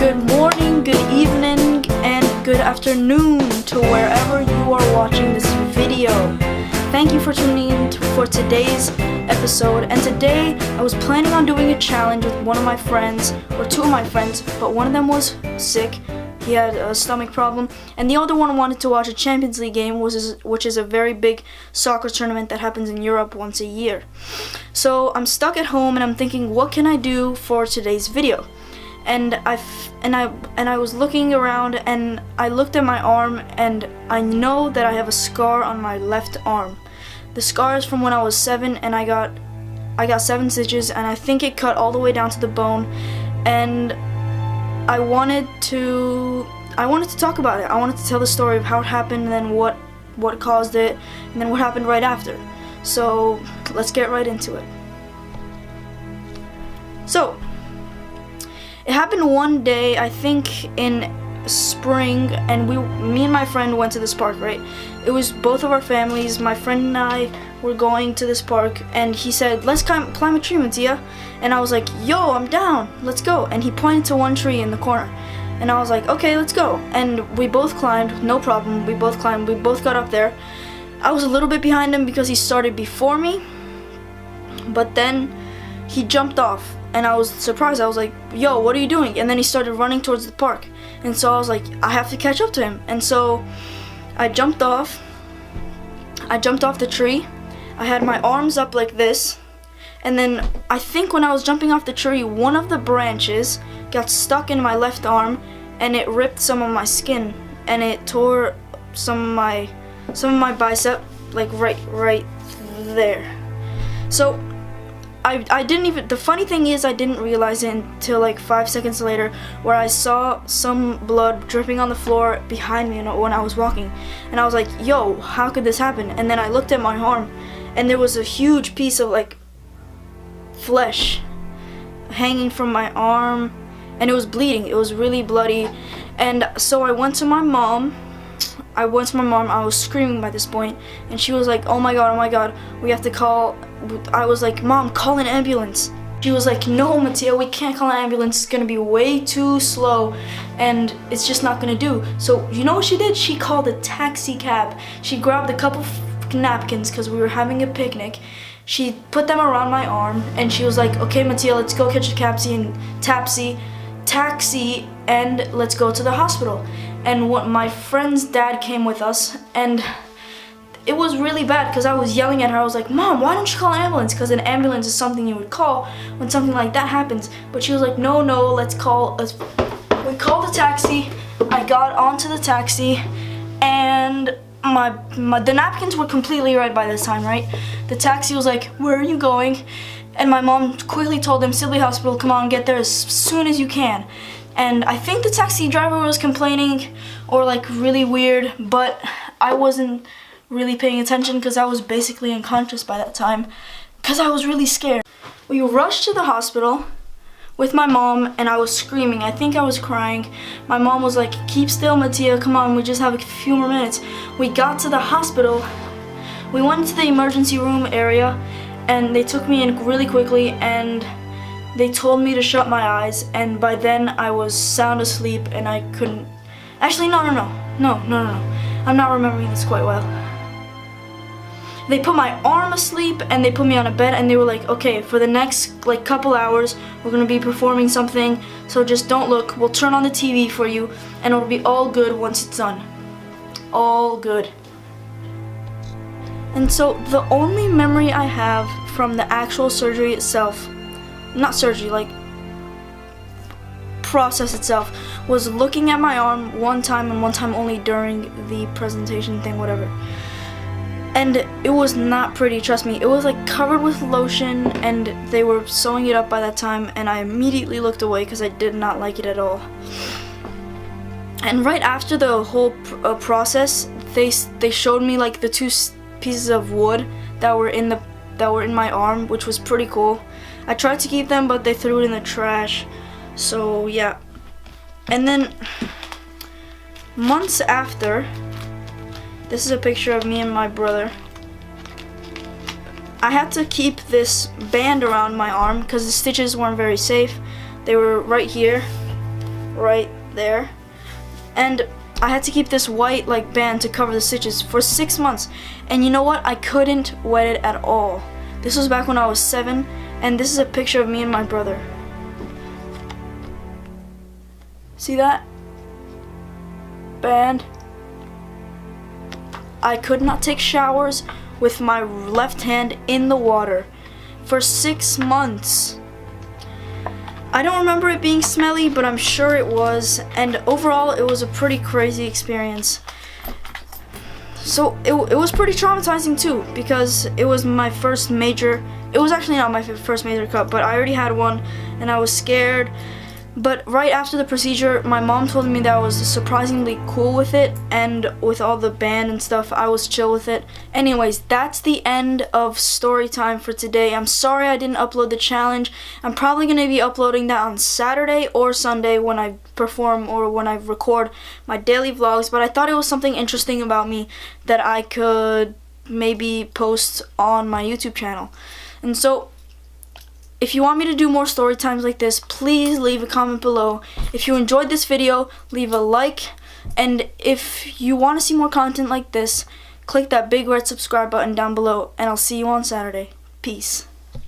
Good morning, good evening, and good afternoon to wherever you are watching this video. Thank you for tuning in for today's episode. And today I was planning on doing a challenge with one of my friends, or two of my friends, but one of them was sick. He had a stomach problem, and the other one wanted to watch a Champions League game, which is a very big soccer tournament that happens in Europe once a year. So I'm stuck at home and I'm thinking, what can I do for today's video? And I was looking around and I looked at my arm, and I know that I have a scar on my left arm. The scar is from when I was 7, and I got 7 stitches, and I think it cut all the way down to the bone. And I wanted to talk about it. I wanted to tell the story of how it happened, and then what caused it, and then what happened right after. So let's get right into it. So it happened one day, I think in spring, and me and my friend went to this park, right? It was both of our families. My friend and I were going to this park, and he said, let's climb a tree, Mattia. And I was like, yo, I'm down, let's go. And he pointed to one tree in the corner, and I was like, okay, let's go. And we both climbed, no problem. We both climbed, we both got up there. I was a little bit behind him because he started before me, but then he jumped off. And I was surprised. I was like, yo, what are you doing? And then he started running towards the park. And so I was like, I have to catch up to him. And so I jumped off the tree. I had my arms up like this. And then I think when I was jumping off the tree, one of the branches got stuck in my left arm, and it ripped some of my skin, and it tore some of my bicep, like right there. So I didn't even, the funny thing is I didn't realize it until like 5 seconds later, where I saw some blood dripping on the floor behind me when I was walking. And I was like, yo, how could this happen? And then I looked at my arm, and there was a huge piece of like flesh hanging from my arm, and it was bleeding. It was really bloody. And so I went to my mom. I was screaming by this point, and she was like, oh my god, we have to call. I was like, Mom, call an ambulance. She was like, no, Mattia, we can't call an ambulance. It's gonna be way too slow, and it's just not gonna do. So you know what she did? She called a taxi cab. She grabbed a couple napkins because we were having a picnic. She put them around my arm, and she was like, okay, Mattia, let's go catch a taxi, and let's go to the hospital. And my friend's dad came with us, and it was really bad because I was yelling at her. I was like, Mom, why don't you call an ambulance? Because an ambulance is something you would call when something like that happens. But she was like, no, we called the taxi. I got onto the taxi, and the napkins were completely red by this time, right? The taxi was like, where are you going? And my mom quickly told them, Sibley Hospital, come on, get there as soon as you can. And I think the taxi driver was complaining or like really weird, but I wasn't really paying attention because I was basically unconscious by that time because I was really scared. We rushed to the hospital with my mom, and I was screaming. I think I was crying. My mom was like, keep still, Mattia, come on, we just have a few more minutes. We got to the hospital. We went to the emergency room area, and they took me in really quickly, and they told me to shut my eyes, and by then I was sound asleep and I couldn't. Actually, no. I'm not remembering this quite well. They put my arm asleep and they put me on a bed, and they were like, okay, for the next like couple hours, we're gonna be performing something, so just don't look. We'll turn on the TV for you, and it'll be all good once it's done. All good. And so the only memory I have from the actual surgery itself, not surgery, like process itself, was looking at my arm one time and one time only during the presentation thing, whatever. And it was not pretty, trust me. It was like covered with lotion, and they were sewing it up by that time, and I immediately looked away because I did not like it at all. And right after the whole process, they showed me like the 2 pieces of wood that were in my arm, which was pretty cool. I tried to keep them, but they threw it in the trash. So yeah. And then months after, this is a picture of me and my brother. I had to keep this band around my arm because the stitches weren't very safe. They were right here, right there. And I had to keep this white like band to cover the stitches for 6 months. And you know what? I couldn't wet it at all. This was back when I was 7, and this is a picture of me and my brother. See that? Band. I could not take showers with my left hand in the water for 6 months. I don't remember it being smelly, but I'm sure it was, and overall it was a pretty crazy experience. So it was pretty traumatizing too, because it was my first major, it was actually not my first major cut, but I already had one and I was scared. But right after the procedure, my mom told me that I was surprisingly cool with it, and with all the band and stuff, I was chill with it. Anyways, that's the end of story time for today. I'm sorry I didn't upload the challenge. I'm probably going to be uploading that on Saturday or Sunday when I perform or when I record my daily vlogs, but I thought it was something interesting about me that I could maybe post on my YouTube channel. And so, if you want me to do more story times like this, please leave a comment below. If you enjoyed this video, leave a like. And if you want to see more content like this, click that big red subscribe button down below. And I'll see you on Saturday. Peace.